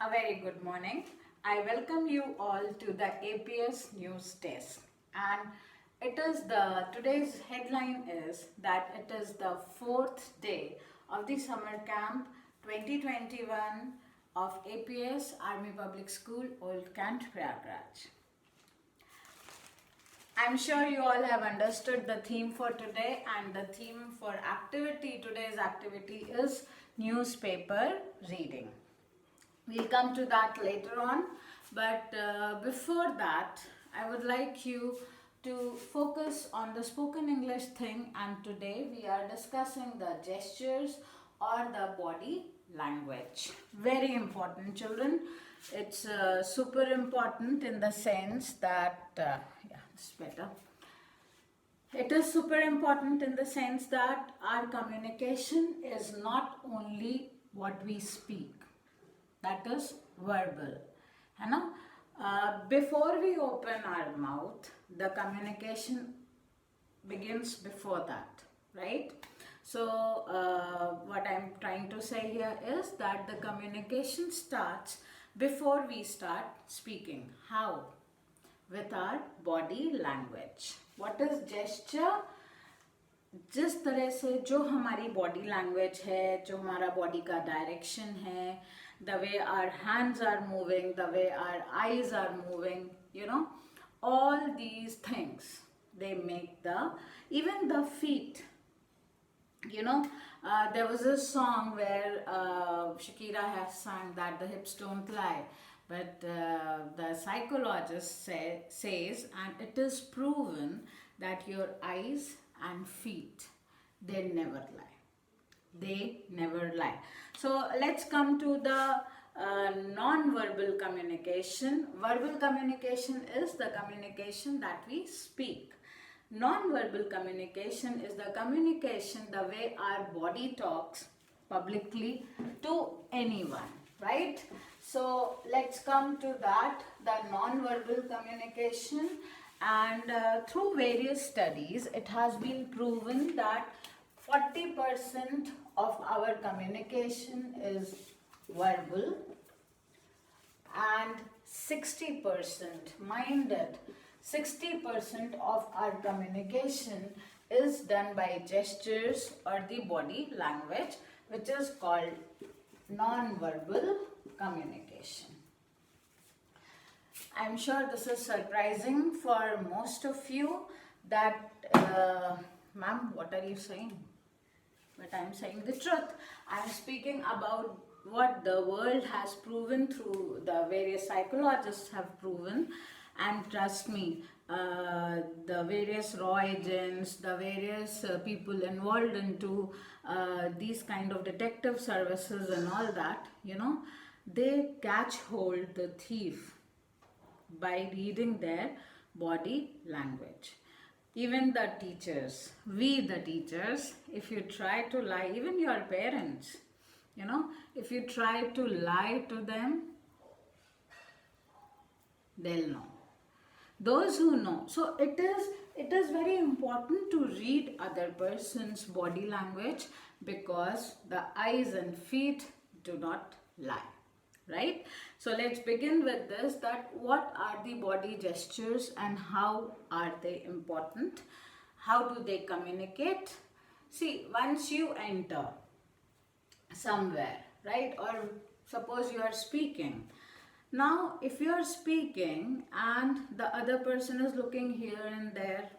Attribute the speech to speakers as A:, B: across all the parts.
A: A very good morning. I welcome you all to the APS News Desk. And today's headline is that it is the fourth day of the summer camp 2021 of APS Army Public School, Old Kant, Prayagraj. I'm sure you all have understood the theme for today, and the theme for today's activity is newspaper reading. We'll come to that later on, but before that, I would like you to focus on the spoken English thing, and today we are discussing the gestures or the body language. Very important, children. It's super important in the sense that, yeah, it's better. It is super important in the sense that our communication is not only what we speak, that is verbal, है ना? Before we open our mouth, the communication begins before that, right? So what I'm trying to say here is that the communication starts before we start speaking. How? With our body language. What is gesture? जिस तरह से जो हमारी body language है, जो हमारा body का direction है, the way our hands are moving, the way our eyes are moving, all these things, they make even the feet. There was a song where Shakira has sang that the hips don't lie, but the psychologist says, and it is proven, that your eyes and feet, they never lie. They never lie. So let's come to the non-verbal communication. Verbal communication is the communication that we speak. Non-verbal communication is the communication the way our body talks publicly to anyone, right? So let's come to that, the non-verbal communication. And through various studies, it has been proven that 40% of our communication is verbal and 60%, mind it, 60% of our communication is done by gestures or the body language, which is called non-verbal communication. I'm sure this is surprising for most of you that, ma'am, what are you saying? But I'm saying the truth. I'm speaking about what the world has proven through the various psychologists have proven. And trust me, the various raw agents, the various people involved into these kind of detective services and all that, they catch hold the thief by reading their body language. Even the teachers, we the teachers, if you try to lie, even your parents, if you try to lie to them, they'll know. Those who know. So it is very important to read other person's body language, because the eyes and feet do not lie. Right? So let's begin with this, that what are the body gestures and how are they important? How do they communicate? See, once you enter somewhere, right? Or suppose you are speaking. Now, if you are speaking and the other person is looking here and there,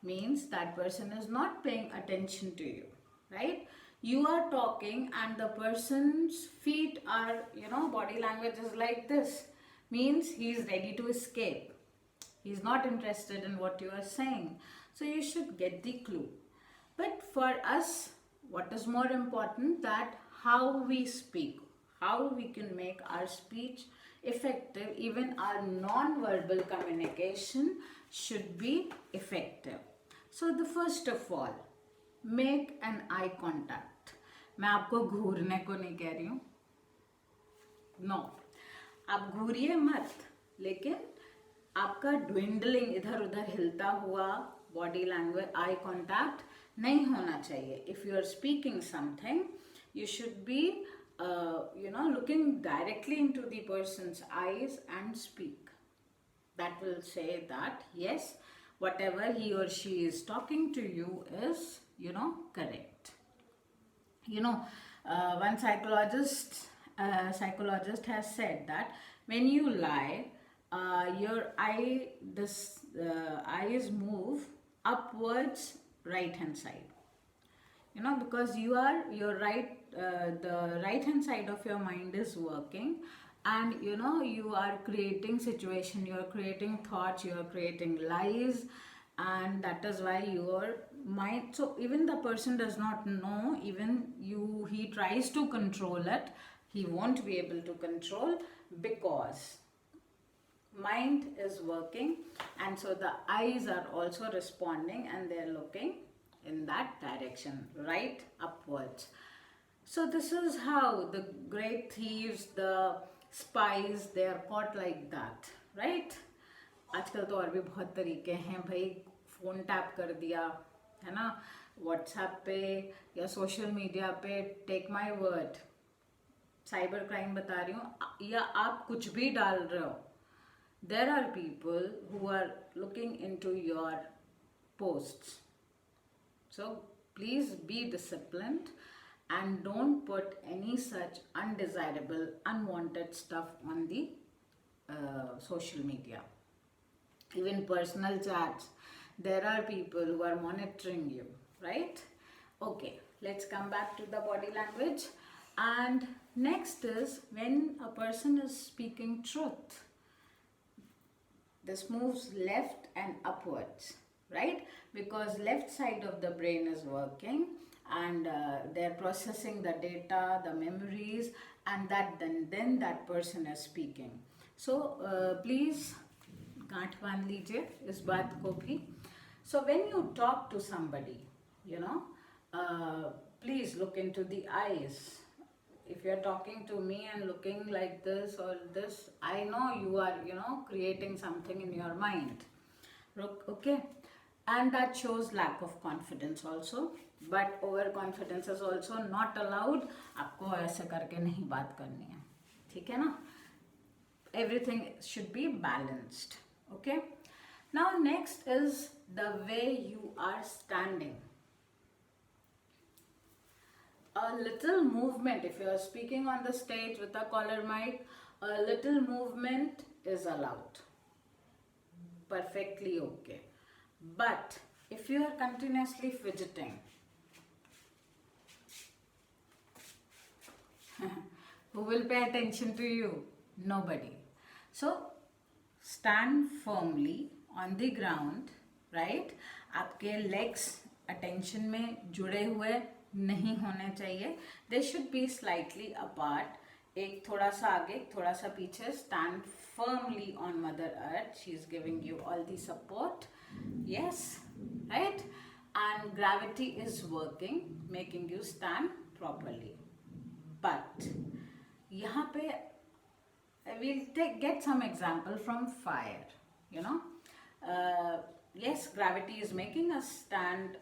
A: means that person is not paying attention to you, right? You are talking and the person's feet are, body language is like this. Means he is ready to escape. He is not interested in what you are saying. So you should get the clue. But for us, what is more important, that how we speak, how we can make our speech effective, even our non-verbal communication should be effective. So the first of all, make an eye contact. मैं आपको घूरने को नहीं कह रही हूँ, no, आप घूरिए मत, लेकिन आपका ड्विंडलिंग, इधर उधर हिलता हुआ बॉडी लैंग्वेज, आई कॉन्टैक्ट नहीं होना चाहिए. If you are speaking something, you should be looking directly into the person's eyes and speak. That will say that yes, whatever he or she is talking to you is, correct. you know One psychologist has said that when you lie, your eyes move upwards, right hand side, because your the right hand side of your mind is working, and you are creating situation, you are creating thoughts, you are creating lies, and that is why your mind, so even the person does not know, even he tries to control it, he won't be able to control, because mind is working, and so the eyes are also responding, and they're looking in that direction, right upwards. So this is how the great thieves, the spies, they are caught like that, right? आजकल तो और भी बहुत तरीके हैं भाई, phone tap कर दिया है ना, व्हाट्सएप पे या सोशल मीडिया पे, take my word, cyber crime बता रही हूँ, या आप कुछ भी डाल रहे हो, there are people who are looking into your posts. So please be disciplined and don't put any such undesirable, unwanted stuff on the social media. Even personal chats, there are people who are monitoring you, right? Okay, let's come back to the body language. And next is when a person is speaking truth. This moves left and upwards, right? Because left side of the brain is working, and they're processing the data, the memories, and then that person is speaking. So please गांठ बांध लीजिए इस बात को भी. So when you talk to somebody, please look into the eyes. If you're talking to me and looking like this or this, I know you are, creating something in your mind. Okay? And that shows lack of confidence also. But overconfidence is also not allowed. आपको ऐसे करके नहीं बात करनी है. ठीक है ना? Everything should be balanced. Okay? Now next is the way you are standing. A little movement, if you are speaking on the stage with a collar mic, a little movement is allowed. Perfectly okay. But if you are continuously fidgeting, who will pay attention to you? Nobody. So stand firmly on the ground, right? आपके legs attention में जुड़े हुए नहीं होने चाहिए. They should be slightly apart. एक थोड़ा सा आगे, थोड़ा सा पीछे. Stand firmly on Mother Earth. She is giving you all the support. Yes, right? And gravity is working, making you stand properly. But यहाँ पे we'll get some example from fire. Yes, gravity is making us stand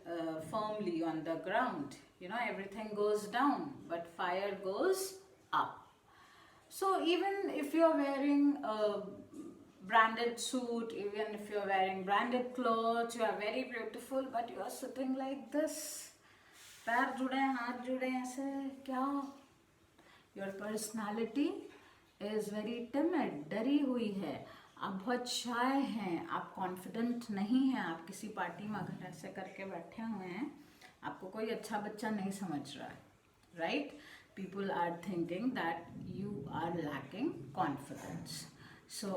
A: firmly on the ground. Everything goes down, but fire goes up. So even if you're wearing a branded suit, even if you're wearing branded clothes, you are very beautiful, but you are sitting like this. पैर जुड़े हैं, हाथ जुड़े हैं, ऐसे क्या? Your personality is very timid, डरी हुई है, आप बहुत शाय हैं, आप कॉन्फिडेंट नहीं हैं, आप किसी पार्टी में अगर ऐसे करके बैठे हुए हैं, आपको कोई अच्छा बच्चा नहीं समझ रहा है, right? People are thinking that you are lacking confidence. So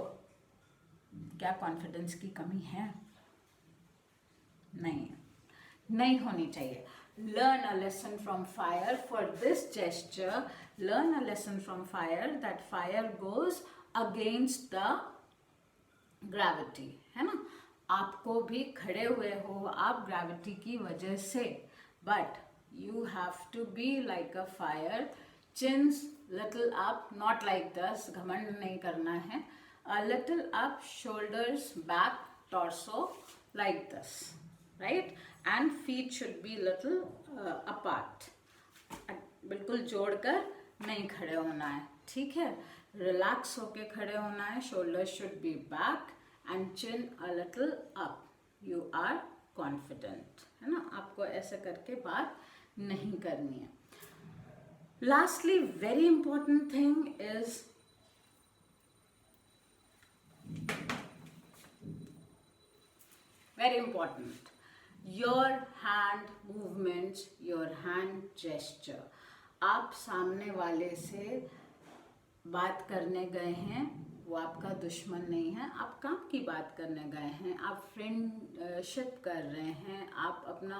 A: क्या कॉन्फिडेंस की कमी है? नहीं होनी चाहिए. Learn a lesson from fire. For this gesture, learn a lesson from fire, that fire goes against the gravity, है ना? आपको भी खड़े हुए हो आप gravity की वजह से, but you have to be like a fire. Chins little up, not like this, घमंड नहीं करना है. A little up, shoulders back, torso like this, right? And feet should be little apart. बिल्कुल जोड़कर नहीं खड़े होना है, ठीक है। रिलैक्स होके खड़े होना है, shoulder should be back and chin a little up, you are confident, है ना। आपको ऐसे करके बात नहीं करनी है। Lastly very important thing is very important, your hand movements, your hand gesture. आप सामने वाले से बात करने गए हैं, वो आपका दुश्मन नहीं है, आप काम की बात करने गए हैं, आप फ्रेंडशिप कर रहे हैं, आप अपना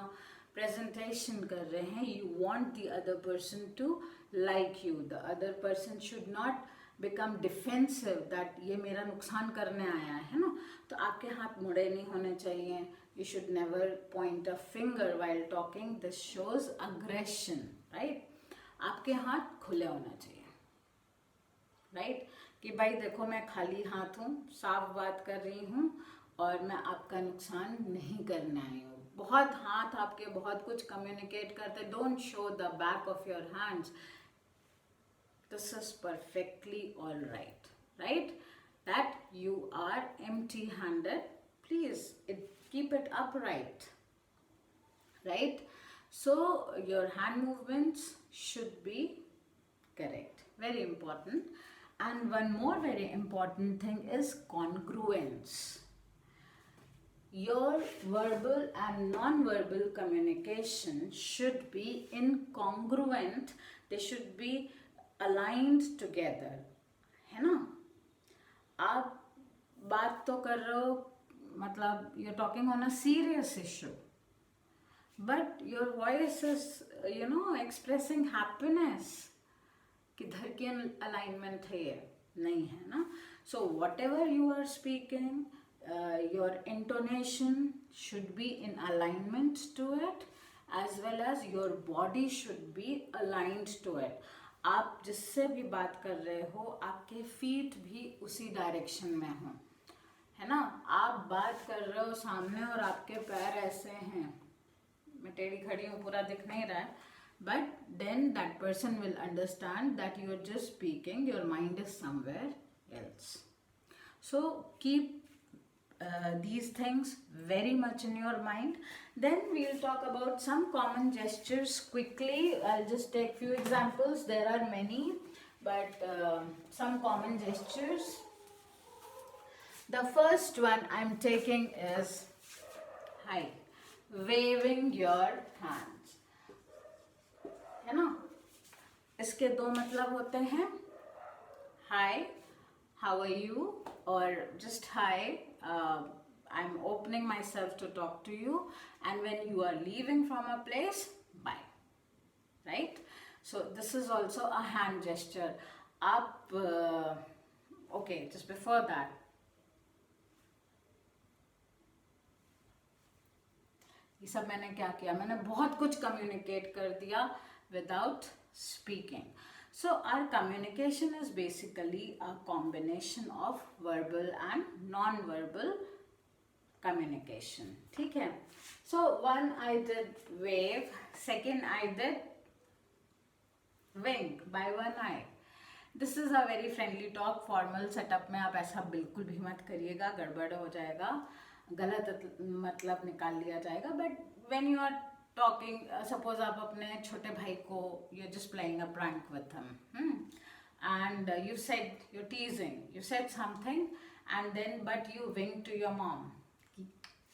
A: प्रेजेंटेशन कर रहे हैं, you want the other person to like you, the other person should not become defensive that ये मेरा नुकसान करने आया है ना। तो आपके हाथ मुड़े नहीं होने चाहिए, you should never point a finger while talking, this shows aggression, right. आपके हाथ खुले होने चाहिए, राइट, कि भाई देखो मैं खाली हाथ हूँ, साफ बात कर रही हूँ और मैं आपका नुकसान नहीं करने आई हूँ। बहुत हाथ आपके बहुत कुछ कम्युनिकेट करते, don't show the back of your hands, this is perfectly all right, right, that you are empty handed, please keep it upright, right. So your hand movements should be correct, very important. And one more very important thing is congruence. Your verbal and non-verbal communication should be incongruent, they should be aligned together, है ना। आप बात तो कर रहे हो, मतलब you're talking on a serious issue, but your voice is, you know, expressing happiness, किधर की alignment है ये, नहीं है ना। So whatever you are speaking, your intonation should be in alignment to it, as well as your body should be aligned to it. आप जिससे भी बात कर रहे हो, आपके फीट भी उसी डायरेक्शन में हो, है ना। आप बात कर रहे हो सामने और आपके पैर ऐसे हैं, मैं टेढ़ी खड़ी हूँ, पूरा दिख नहीं रहा है, but then that person will understand that you are just speaking, your mind is somewhere else. So keep these things very much in your mind. Then we'll talk about some common gestures quickly. I'll just take few examples, there are many, but some common gestures. The first one I'm taking is hi, waving your hands, है ना। इसके दो मतलब होते हैं, hi, how are you, or just hi, I'm opening myself to talk to you, and when you are leaving from a place, bye, right. So this is also a hand gesture. Up okay, just before that, ये सब मैंने क्या किया, मैंने बहुत कुछ communicate कर दिया without speaking. So our communication is basically a combination of verbal and non-verbal communication, ठीक है। So one I did wave, second I did wink by one eye. This is a very friendly talk. Formal setup में आप ऐसा बिल्कुल भी मत करिएगा, गड़बड़ हो जाएगा, गलत मतलब निकाल लिया जाएगा। But when you are talking, suppose आप अपने छोटे भाई को, you're just playing a prank with him, and you said, you're teasing, you said something, and then but you wink to your mom,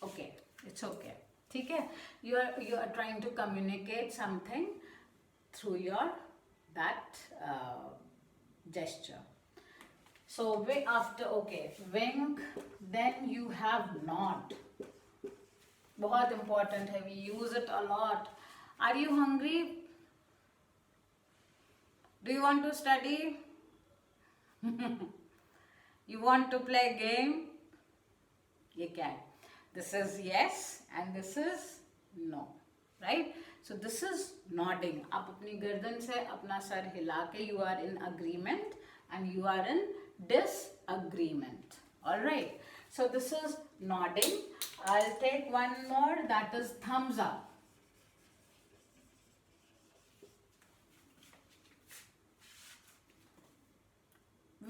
A: okay, it's okay, ठीक है, you are trying to communicate something through your that gesture. So wink after, okay, wink, then you have nod. बहुत important है, we use it a lot. Are you hungry? Do you want to study? You want to play game? ये क्या है? This is yes and this is no, right? So this is nodding. आप अपनी गर्दन से अपना sir हिला के you are in agreement and you are in disagreement. All right. So this is nodding. I'll take one more, that is thumbs up.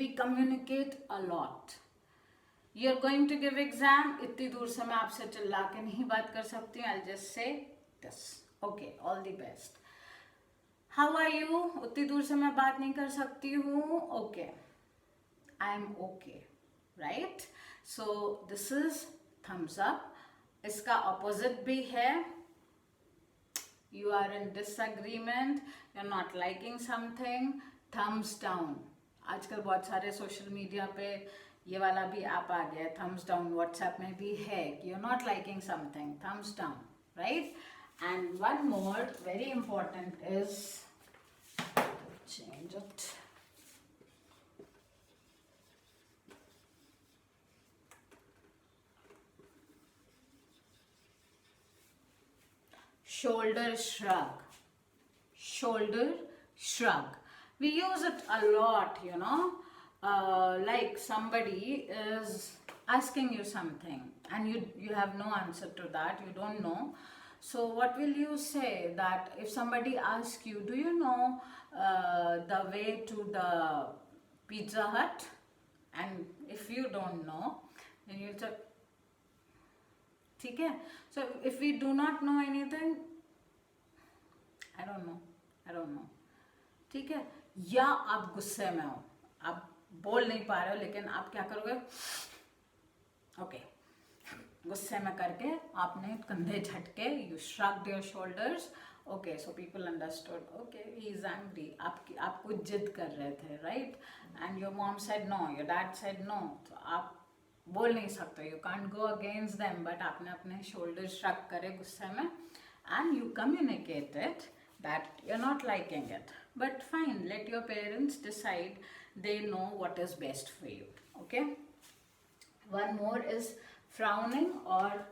A: we communicate a lot. You're going to give exam, इतनी दूर से मैं आपसे चिल्ला के नहीं बात कर सकती हूँ. I'll just say this. Okay, all the best. How are you? उतनी दूर से मैं बात नहीं कर सकती हूँ. Okay, I'm okay, right? So this is thumbs up. इसका opposite भी है. You are in disagreement, you're not liking something, thumbs down. आजकल बहुत सारे सोशल मीडिया पे ये वाला भी ऐप आ गया है, thumbs down. व्हाट्सएप में भी है कि you're not liking something, thumbs down, right? And one more very important is, change it. Shoulder shrug. Shoulder shrug. We use it a lot, you know. Like somebody is asking you something and you have no answer to that, you don't know. So what will you say? That if somebody asks you, do you know the way to the Pizza Hut? And if you don't know, then you'll say, ठीक है. So if we do not know anything, I don't know, ठीक है. या आप गुस्से में हो, आप बोल नहीं पा रहे हो, लेकिन आप क्या करोगे? ओके, गुस्से में करके आपने कंधे झटके, you shrugged your shoulders. Okay, so people understood. Okay, he is angry. आपको जिद कर रहे थे, right? And your mom said no, your dad said no. तो आप बोल नहीं सकते, you can't go against them, but आपने अपने shoulders shrug करे गुस्से में, and you communicated that you're not liking it. But fine, let your parents decide. They know what is best for you. Okay. One more is frowning or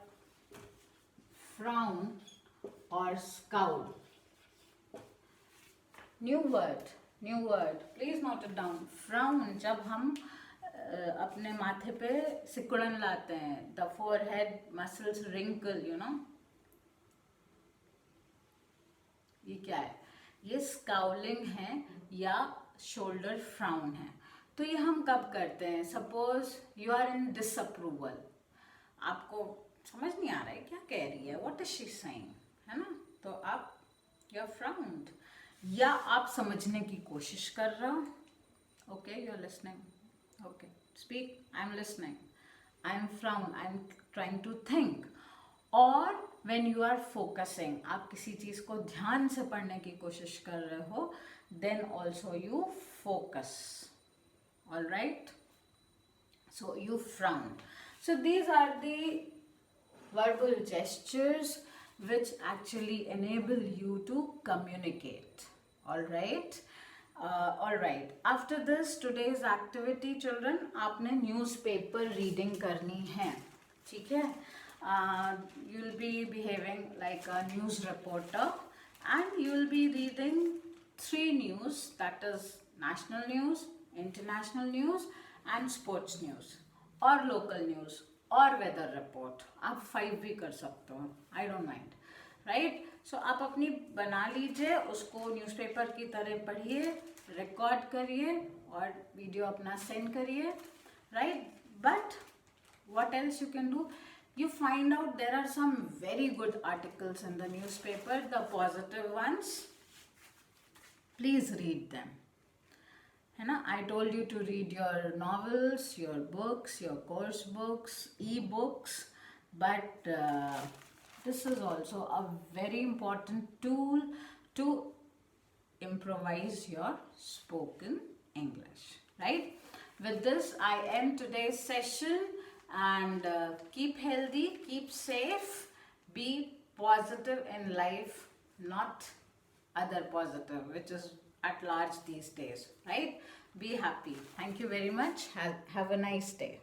A: frown or scowl. New word. Please note it down. Frown, जब हम अपने माथे पे सिकुड़न लाते हैं, the forehead muscles wrinkle, you know. ये क्या है? ये स्काउलिंग है या शोल्डर फ्राउन है. तो ये हम कब करते हैं? Suppose you are in disapproval, आपको समझ नहीं आ रहा है क्या कह रही है, व्हाट इज शी सेइंग, है ना? तो आप यू आर फ्राउंड, या आप समझने की कोशिश कर रहे हो. Okay, you are listening. Okay, speak, I am listening, I am frowned, I am trying to think. और when you are focusing, आप किसी चीज़ को ध्यान से पढ़ने की कोशिश कर रहे हो, then also you focus. All right? So you frown. So these are the verbal gestures which actually enable you to communicate. All right? All right. After this, today's activity, children, आपने newspaper reading करनी है. ठीक है? You'll be behaving like a news reporter and you'll be reading 3 news, that is national news, international news and sports news और local news और weather report. आप 5 भी कर सकते हो, I don't mind, right? So आप अपनी बना लीजिए, उसको न्यूज़पेपर की तरह पढ़िए, रिकॉर्ड करिए और वीडियो अपना सेंड करिए, right? But what else you can do? You find out there are some very good articles in the newspaper, the positive ones. Please read them. है ना? I told you to read your novels, your books, your course books, e-books, but this is also a very important tool to improvise your spoken English, right? With this, I end today's session. And keep healthy, keep safe, be positive in life, not other positive, which is at large these days, right? Be happy. Thank you very much. Have a nice day.